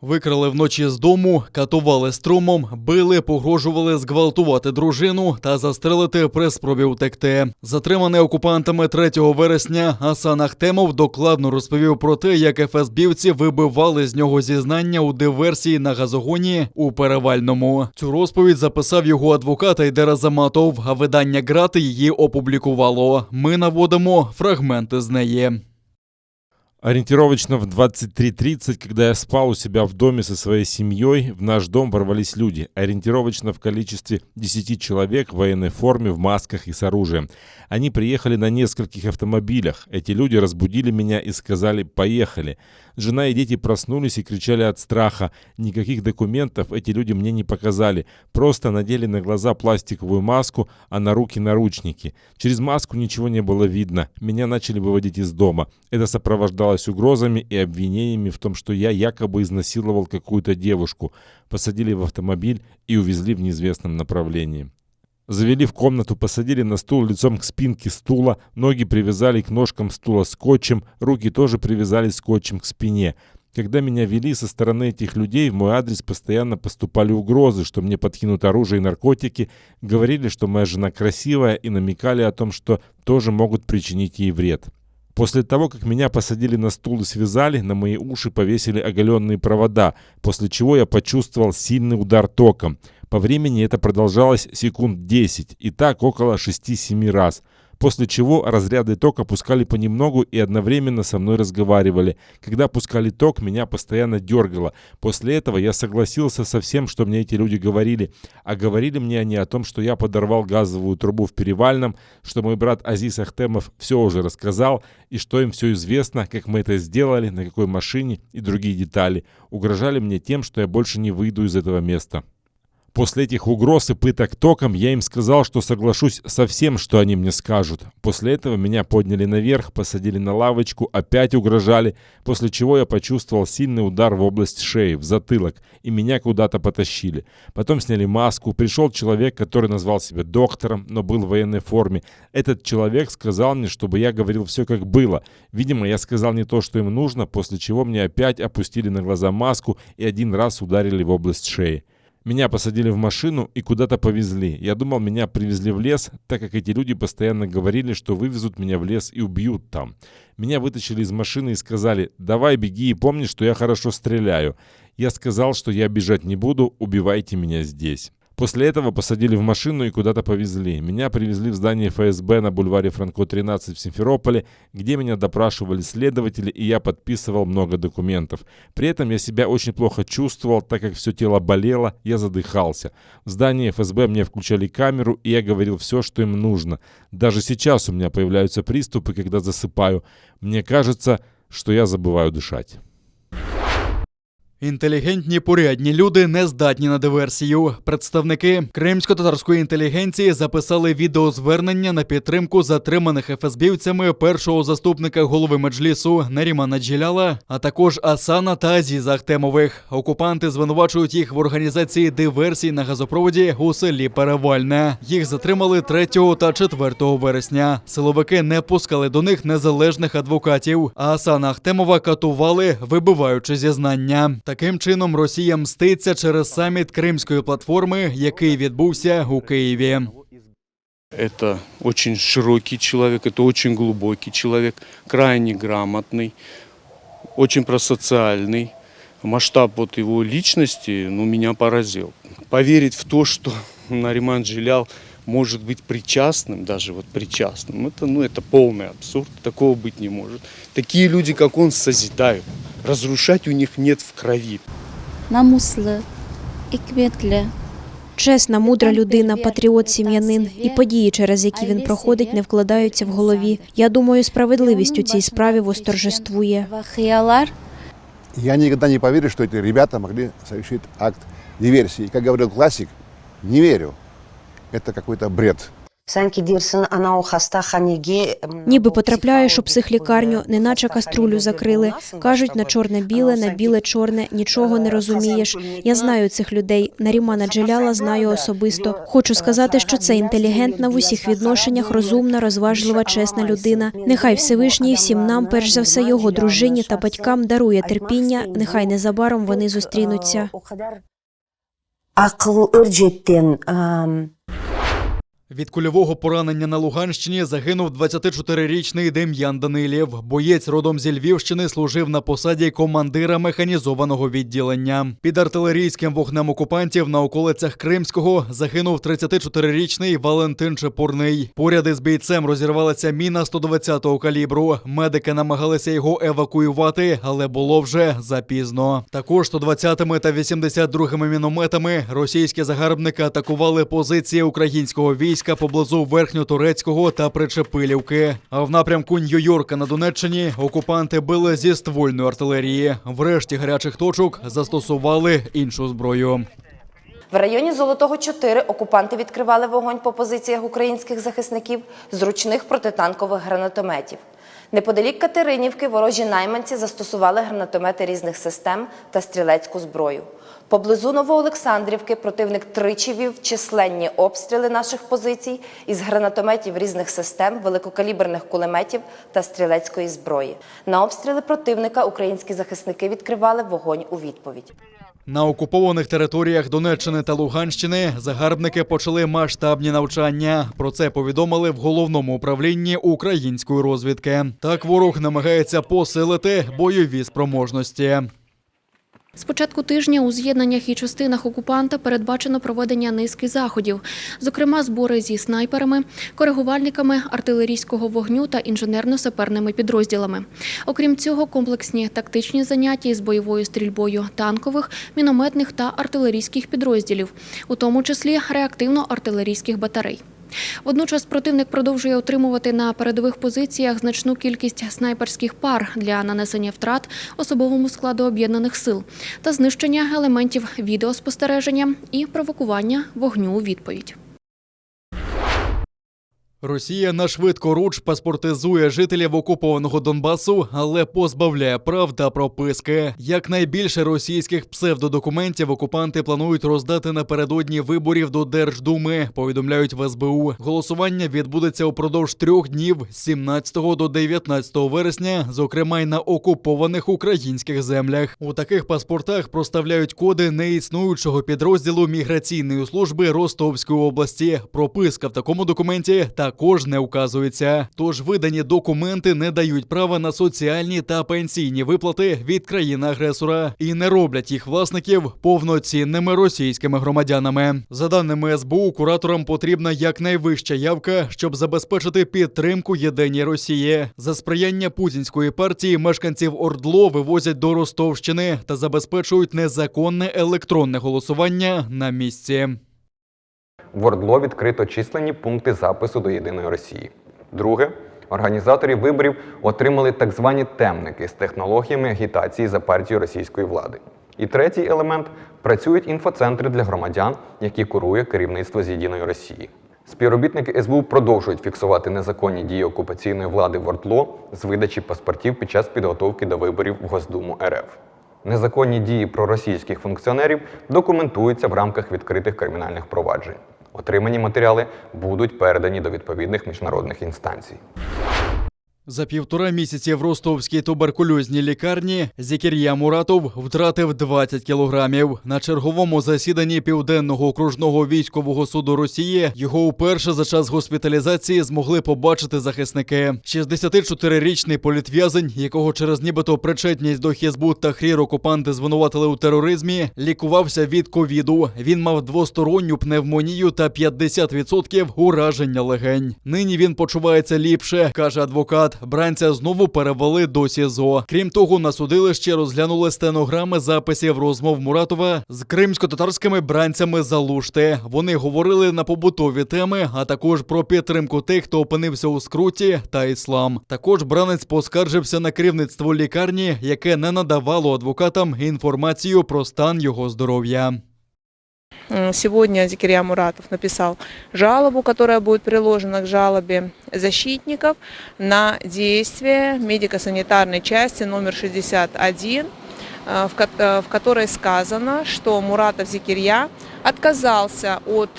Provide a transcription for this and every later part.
Викрали вночі з дому, катували струмом, били, погрожували зґвалтувати дружину та застрелити при спробі утекти. Затриманий окупантами 3 вересня Асан Ахтемов докладно розповів про те, як ФСБівці вибивали з нього зізнання у диверсії на газогоні у Перевальному. Цю розповідь записав його адвокат Айдер Азаматов, а видання «Грати» її опублікувало. Ми наводимо фрагменти з неї. Ориентировочно в 23:30, когда я спал у себя в доме со своей семьей, в наш дом ворвались люди. Ориентировочно в количестве 10 человек в военной форме, в масках и с оружием. Они приехали на нескольких автомобилях. Эти люди разбудили меня и сказали «поехали». Жена и дети проснулись и кричали от страха. Никаких документов эти люди мне не показали. Просто надели на глаза пластиковую маску, а на руки наручники. Через маску ничего не было видно. Меня начали выводить из дома. Это сопровождалось угрозами и обвинениями в том, что я якобы изнасиловал какую-то девушку. Посадили в автомобиль и увезли в неизвестном направлении. Завели в комнату, посадили на стул лицом к спинке стула, ноги привязали к ножкам стула скотчем, руки тоже привязали скотчем к спине. Когда меня вели со стороны этих людей, в мой адрес постоянно поступали угрозы, что мне подкинут оружие и наркотики, говорили, что моя жена красивая и намекали о том, что тоже могут причинить ей вред. После того, как меня посадили на стул и связали, на мои уши повесили оголенные провода, после чего я почувствовал сильный удар током. По времени это продолжалось секунд 10, и так около 6-7 раз. После чего разряды тока пускали понемногу и одновременно со мной разговаривали. Когда пускали ток, меня постоянно дергало. После этого я согласился со всем, что мне эти люди говорили. А говорили мне они о том, что я подорвал газовую трубу в Перевальном, что мой брат Азиз Ахтемов все уже рассказал, и что им все известно, как мы это сделали, на какой машине и другие детали. Угрожали мне тем, что я больше не выйду из этого места. После этих угроз и пыток током я им сказал, что соглашусь со всем, что они мне скажут. После этого меня подняли наверх, посадили на лавочку, опять угрожали, после чего я почувствовал сильный удар в область шеи, в затылок, и меня куда-то потащили. Потом сняли маску, пришел человек, который назвал себя доктором, но был в военной форме. Этот человек сказал мне, чтобы я говорил все как было. Видимо, я сказал не то, что им нужно, после чего мне опять опустили на глаза маску и один раз ударили в область шеи. Меня посадили в машину и куда-то повезли. Я думал, меня привезли в лес, так как эти люди постоянно говорили, что вывезут меня в лес и убьют там. Меня вытащили из машины и сказали: «Давай беги и помни, что я хорошо стреляю». Я сказал, что я бежать не буду, убивайте меня здесь. После этого посадили в машину и куда-то повезли. Меня привезли в здание ФСБ на бульваре Франко 13 в Симферополе, где меня допрашивали следователи, и я подписывал много документов. При этом я себя очень плохо чувствовал, так как все тело болело, я задыхался. В здании ФСБ мне включали камеру, и я говорил все, что им нужно. Даже сейчас у меня появляются приступы, когда засыпаю. Мне кажется, что я забываю дышать. Інтелігентні, порядні люди не здатні на диверсію. Представники кримсько-татарської інтелігенції записали відеозвернення на підтримку затриманих ФСБівцями першого заступника голови Меджлісу Нарімана Джеляла, а також Асана та Азіза Ахтемових. Окупанти звинувачують їх в організації диверсій на газопроводі у селі Перевальне. Їх затримали 3 та 4 вересня. Силовики не пускали до них незалежних адвокатів, а Асана Ахтемова катували, вибиваючи зізнання. Таким чином, Росія мститься через саміт Кримської платформи, який відбувся у Києві. Это очень широкий человек, это очень глубокий человек, крайне грамотный, очень просоциальный. Масштаб вот его личности, меня поразил. Поверить в то, что Нариман Джелял может быть причастным, даже вот причастным, это полный абсурд, такого быть не может. Такие люди, как он, созидают. Разрушать у них нет в крови. Намусли, ікметлі. Чесна, мудра людина, патріот, сім'янин. І події, через які він проходить, не вкладаються в голові. Я думаю, справедливість у цій справі восторжествує. Я никогда не поверю, что эти ребята могли совершить акт диверсии. Как говорил классик, не верю. Это какой-то бред. Ніби потрапляєш у психлікарню, неначе каструлю закрили. Кажуть на чорне-біле, на біле-чорне, нічого не розумієш. Я знаю цих людей. Нарімана Джеляла знаю особисто. Хочу сказати, що це інтелігентна в усіх відношеннях, розумна, розважлива, чесна людина. Нехай Всевишній всім нам, перш за все його дружині та батькам, дарує терпіння. Нехай незабаром вони зустрінуться. Від кульового поранення на Луганщині загинув 24-річний Дем'ян Данилів. Боєць родом зі Львівщини служив на посаді командира механізованого відділення. Під артилерійським вогнем окупантів на околицях Кримського загинув 34-річний Валентин Чепурний. Поряд із бійцем розірвалася міна 120-го калібру. Медики намагалися його евакуювати, але було вже запізно. Також 120-ми та 82-ми мінометами російські загарбники атакували позиції українського війська поблизу Верхньотурецького та Причепилівки. А в напрямку Нью-Йорка на Донеччині окупанти били зі ствольної артилерії. Врешті гарячих точок застосували іншу зброю. В районі Золотого 4 окупанти відкривали вогонь по позиціях українських захисників з ручних протитанкових гранатометів. Неподалік Катеринівки ворожі найманці застосували гранатомети різних систем та стрілецьку зброю. Поблизу Новоолександрівки противник тричі вів численні обстріли наших позицій із гранатометів різних систем, великокаліберних кулеметів та стрілецької зброї. На обстріли противника українські захисники відкривали вогонь у відповідь. На окупованих територіях Донеччини та Луганщини загарбники почали масштабні навчання. Про це повідомили в Головному управлінні української розвідки. Так ворог намагається посилити бойові спроможності. З початку тижня у з'єднаннях і частинах окупанта передбачено проведення низки заходів, зокрема збори зі снайперами, коригувальниками артилерійського вогню та інженерно-саперними підрозділами. Окрім цього, комплексні тактичні заняття із бойовою стрільбою танкових, мінометних та артилерійських підрозділів, у тому числі реактивно-артилерійських батарей. Водночас противник продовжує отримувати на передових позиціях значну кількість снайперських пар для нанесення втрат особовому складу об'єднаних сил та знищення елементів відеоспостереження і провокування вогню у відповідь. Росія на швидкоруч паспортизує жителів окупованого Донбасу, але позбавляє прав та прописки. Якнайбільше російських псевдодокументів окупанти планують роздати напередодні виборів до Держдуми, повідомляють в СБУ. Голосування відбудеться упродовж 3 днів з 17 до 19 вересня, зокрема й на окупованих українських землях. У таких паспортах проставляють коди неіснуючого підрозділу міграційної служби Ростовської області. Прописка в такому документі також не указується. Тож видані документи не дають права на соціальні та пенсійні виплати від країни-агресора і не роблять їх власників повноцінними російськими громадянами. За даними СБУ, кураторам потрібна якнайвища явка, щоб забезпечити підтримку єдиній Росії. За сприяння путінської партії мешканців ОРДЛО вивозять до Ростовщини та забезпечують незаконне електронне голосування на місці. В ОРДЛО відкрито численні пункти запису до Єдиної Росії. Друге, організаторі виборів отримали так звані темники з технологіями агітації за партію російської влади. І третій елемент – працюють інфоцентри для громадян, які курує керівництво з Єдиної Росії. Співробітники СБУ продовжують фіксувати незаконні дії окупаційної влади в ОРДЛО з видачі паспортів під час підготовки до виборів в Госдуму РФ. Незаконні дії проросійських функціонерів документуються в рамках відкритих кримінальних проваджень. Отримані матеріали будуть передані до відповідних міжнародних інстанцій. За 1,5 місяці в ростовській туберкульозній лікарні Зікір'я Муратов втратив 20 кілограмів. На черговому засіданні Південного окружного військового суду Росії його вперше за час госпіталізації змогли побачити захисники. 64-річний політв'язень, якого через нібито причетність до Хізбут та Хрір окупанти звинуватили у тероризмі, лікувався від ковіду. Він мав двосторонню пневмонію та 50% ураження легень. Нині він почувається ліпше, каже адвокат. Бранця знову перевели до СІЗО. Крім того, на судилищі розглянули стенограми записів розмов Муратова з кримсько-татарськими бранцями Залушти. Вони говорили на побутові теми, а також про підтримку тих, хто опинився у скруті, та іслам. Також бранець поскаржився на керівництво лікарні, яке не надавало адвокатам інформацію про стан його здоров'я. сегодня Зикирия Муратов написал жалобу, которая будет приложена к жалобе защитников на действия медико-санитарной части номер 61, в которой сказано, что Муратов Зикирия отказался от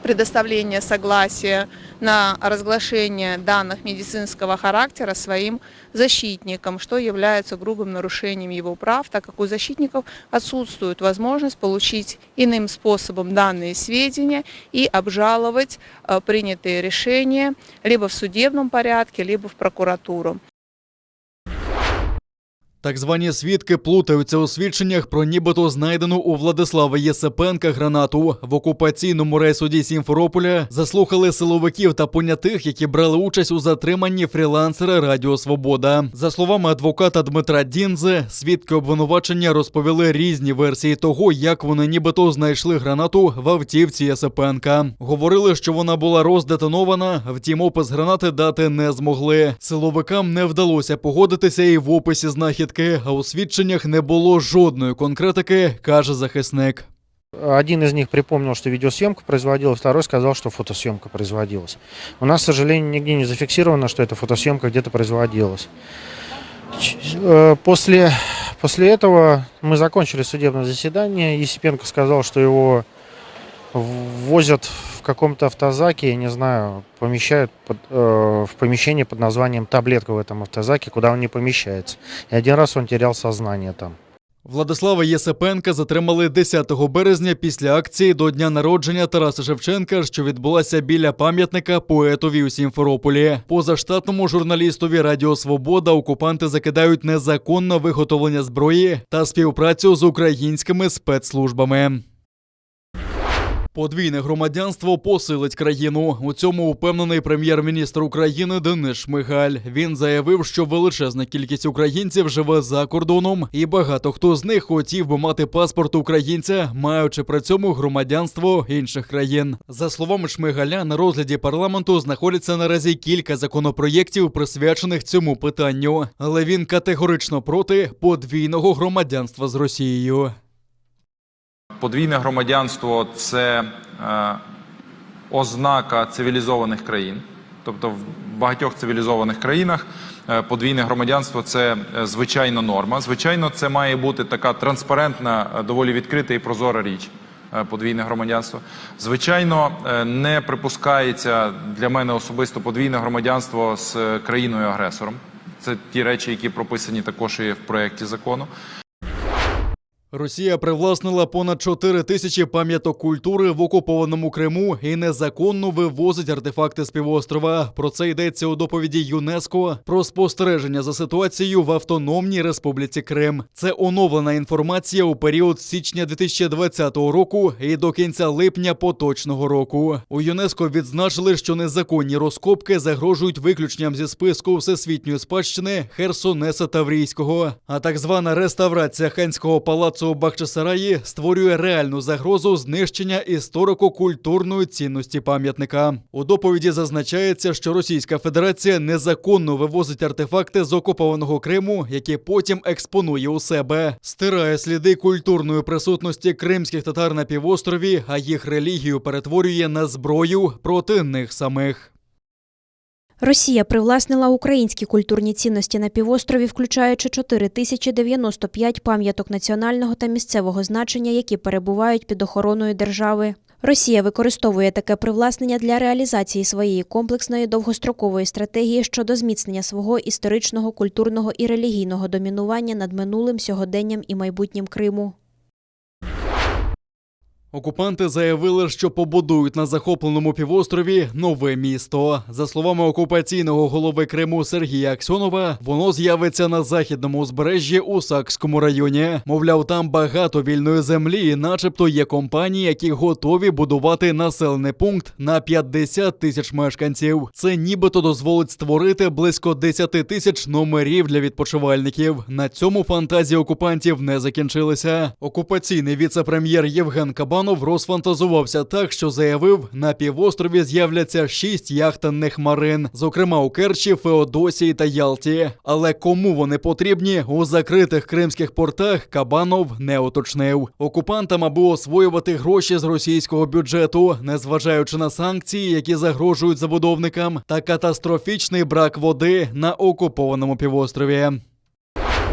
предоставления согласия на разглашение данных медицинского характера своим защитникам, что является грубым нарушением его прав, так как у защитников отсутствует возможность получить иным способом данные сведения и обжаловать принятые решения либо в судебном порядке, либо в прокуратуру. Так звані свідки плутаються у свідченнях про нібито знайдену у Владислава Єсипенка гранату. В окупаційному райсуді Сімферополя заслухали силовиків та понятих, які брали участь у затриманні фрілансера Радіо Свобода. За словами адвоката Дмитра Діндзе, свідки обвинувачення розповіли різні версії того, як вони нібито знайшли гранату в автівці Єсипенка. Говорили, що вона була роздетонована, втім опис гранати дати не змогли. Силовикам не вдалося погодитися і в описі знахідки. А у свідченнях не було жодної конкретики, каже захисник. Один из них припомнил, что видеосъемка производилась, второй сказал, что фотосъемка производилась. У нас, к сожалению, нигде не зафиксировано, что эта фотосъемка где-то производилась. После этого мы закончили судебное заседание. Есипенко сказал, что его возят в каком-то автозаке, я не знаю, помещают в помещение под названием «Таблетка» в этом автозаке, куда он не помещается. И один раз он терял сознание там. Владислава Єсипенка затримали 10 березня після акції до дня народження Тараса Шевченка, що відбулася біля пам'ятника поетові у Сімферополі. Позаштатному журналістові Радіо Свобода окупанти закидають незаконне виготовлення зброї та співпрацю з українськими спецслужбами. Подвійне громадянство посилить країну. У цьому упевнений прем'єр-міністр України Денис Шмигаль. Він заявив, що величезна кількість українців живе за кордоном, і багато хто з них хотів би мати паспорт українця, маючи при цьому громадянство інших країн. За словами Шмигаля, на розгляді парламенту знаходяться наразі кілька законопроєктів, присвячених цьому питанню. Але він категорично проти подвійного громадянства з Росією. Подвійне громадянство – це ознака цивілізованих країн. Тобто в багатьох цивілізованих країнах подвійне громадянство – це звичайна норма. Звичайно, це має бути така транспарентна, доволі відкрита і прозора річ – подвійне громадянство. Звичайно, не припускається для мене особисто подвійне громадянство з країною-агресором. Це ті речі, які прописані також і в проєкті закону. Росія привласнила понад 4 тисячі пам'яток культури в окупованому Криму і незаконно вивозить артефакти з півострова. Про це йдеться у доповіді ЮНЕСКО про спостереження за ситуацією в Автономній Республіці Крим. Це оновлена інформація у період з січня 2020 року і до кінця липня поточного року. У ЮНЕСКО відзначили, що незаконні розкопки загрожують виключенням зі списку всесвітньої спадщини Херсонеса Таврійського. А так звана реставрація ханського палацу у Бахчисараї створює реальну загрозу знищення історико-культурної цінності пам'ятника. У доповіді зазначається, що Російська Федерація незаконно вивозить артефакти з окупованого Криму, які потім експонує у себе, стирає сліди культурної присутності кримських татар на півострові, а їх релігію перетворює на зброю проти них самих. Росія привласнила українські культурні цінності на півострові, включаючи 4095 пам'яток національного та місцевого значення, які перебувають під охороною держави. Росія використовує таке привласнення для реалізації своєї комплексної довгострокової стратегії щодо зміцнення свого історичного, культурного і релігійного домінування над минулим, сьогоденням і майбутнім Криму. Окупанти заявили, що побудують на захопленому півострові нове місто. За словами окупаційного голови Криму Сергія Аксьонова, воно з'явиться на західному узбережжі у Сакському районі. Мовляв, там багато вільної землі і начебто є компанії, які готові будувати населений пункт на 50 тисяч мешканців. Це нібито дозволить створити близько 10 тисяч номерів для відпочивальників. На цьому фантазії окупантів не закінчилися. Окупаційний віце-прем'єр Євген Кабан Талібанов розфантазувався так, що заявив, на півострові з'являться 6 яхтенних марин, зокрема у Керчі, Феодосії та Ялті. Але кому вони потрібні у закритих кримських портах, Кабанов не уточнив. Окупантам, аби освоювати гроші з російського бюджету, незважаючи на санкції, які загрожують забудовникам, та катастрофічний брак води на окупованому півострові.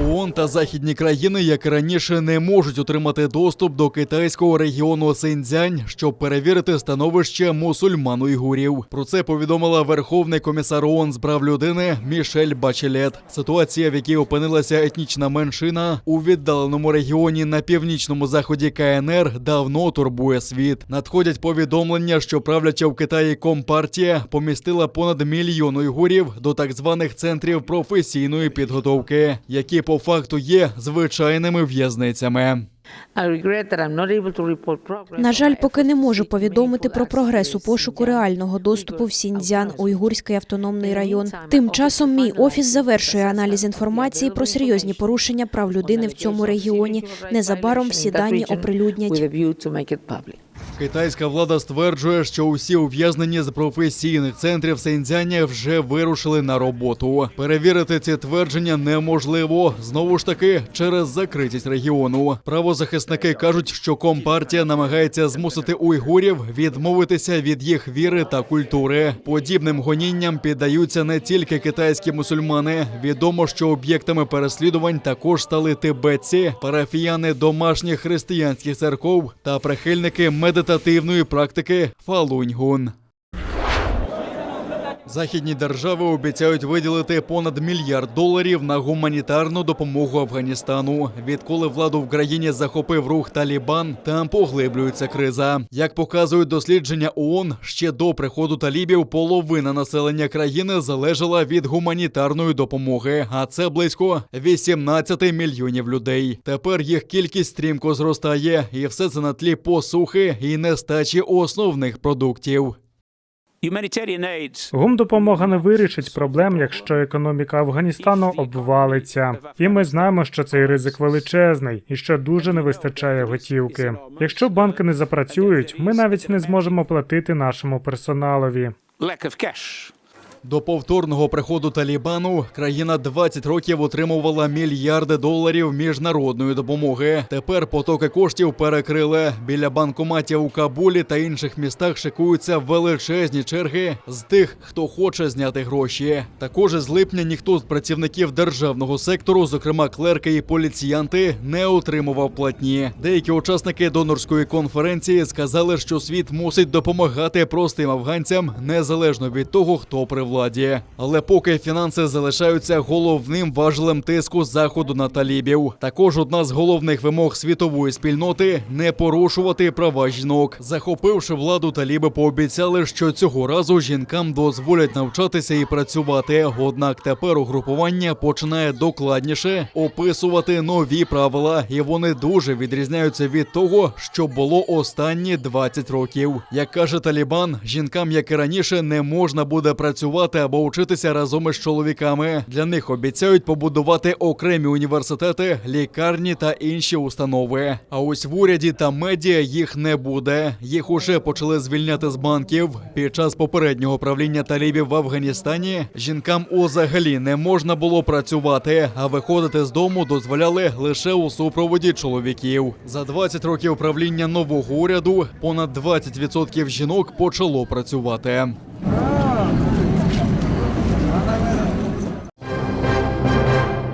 ООН та західні країни, як і раніше, не можуть отримати доступ до китайського регіону Синьцзянь, щоб перевірити становище мусульман-уйгурів. Про це повідомила Верховний комісар ООН з прав людини Мішель Бачелет. Ситуація, в якій опинилася етнічна меншина у віддаленому регіоні на північному заході КНР, давно турбує світ. Надходять повідомлення, що правляча в Китаї Компартія помістила понад 1 мільйон уйгурів до так званих центрів професійної підготовки, які по факту є звичайними в'язницями. На жаль, поки не можу повідомити про прогрес у пошуку реального доступу в Сіньцзян, Уйгурський автономний район. Тим часом мій офіс завершує аналіз інформації про серйозні порушення прав людини в цьому регіоні. Незабаром всі дані оприлюднять. Китайська влада стверджує, що усі ув'язнені з професійних центрів Синьцзяня вже вирушили на роботу. Перевірити ці твердження неможливо, знову ж таки, через закритість регіону. Правозахисники кажуть, що Компартія намагається змусити уйгурів відмовитися від їх віри та культури. Подібним гонінням піддаються не тільки китайські мусульмани. Відомо, що об'єктами переслідувань також стали тибетці, парафіяни домашніх християнських церков та прихильники медитативної практики Фалунь-Гун. Західні держави обіцяють виділити понад $1 мільярд на гуманітарну допомогу Афганістану. Відколи владу в країні захопив рух Талібан, там поглиблюється криза. Як показують дослідження ООН, ще до приходу талібів половина населення країни залежала від гуманітарної допомоги, а це близько 18 мільйонів людей. Тепер їх кількість стрімко зростає, і все це на тлі посухи і нестачі основних продуктів. Гумдопомога не вирішить проблем, якщо економіка Афганістану обвалиться. І ми знаємо, що цей ризик величезний і що дуже не вистачає готівки. Якщо банки не запрацюють, ми навіть не зможемо платити нашому персоналові. До повторного приходу Талібану країна 20 років отримувала $1 мільярди міжнародної допомоги. Тепер потоки коштів перекрили. Біля банкоматів у Кабулі та інших містах шикуються величезні черги з тих, хто хоче зняти гроші. Також з липня ніхто з працівників державного сектору, зокрема клерки і поліціянти, не отримував платні. Деякі учасники донорської конференції сказали, що світ мусить допомагати простим афганцям, незалежно від того, хто при владі. Але поки фінанси залишаються головним важелем тиску Заходу на талібів. Також одна з головних вимог світової спільноти – не порушувати права жінок. Захопивши владу, таліби пообіцяли, що цього разу жінкам дозволять навчатися і працювати. Однак тепер угрупування починає докладніше описувати нові правила, і вони дуже відрізняються від того, що було останні 20 років. Як каже Талібан, жінкам, як і раніше, не можна буде працювати або вчитися разом із чоловіками. Для них обіцяють побудувати окремі університети, лікарні та інші установи. А ось в уряді та медіа їх не буде. Їх уже почали звільняти з банків. Під час попереднього правління талібів в Афганістані жінкам взагалі не можна було працювати, а виходити з дому дозволяли лише у супроводі чоловіків. За 20 років правління нового уряду понад 20% жінок почало працювати.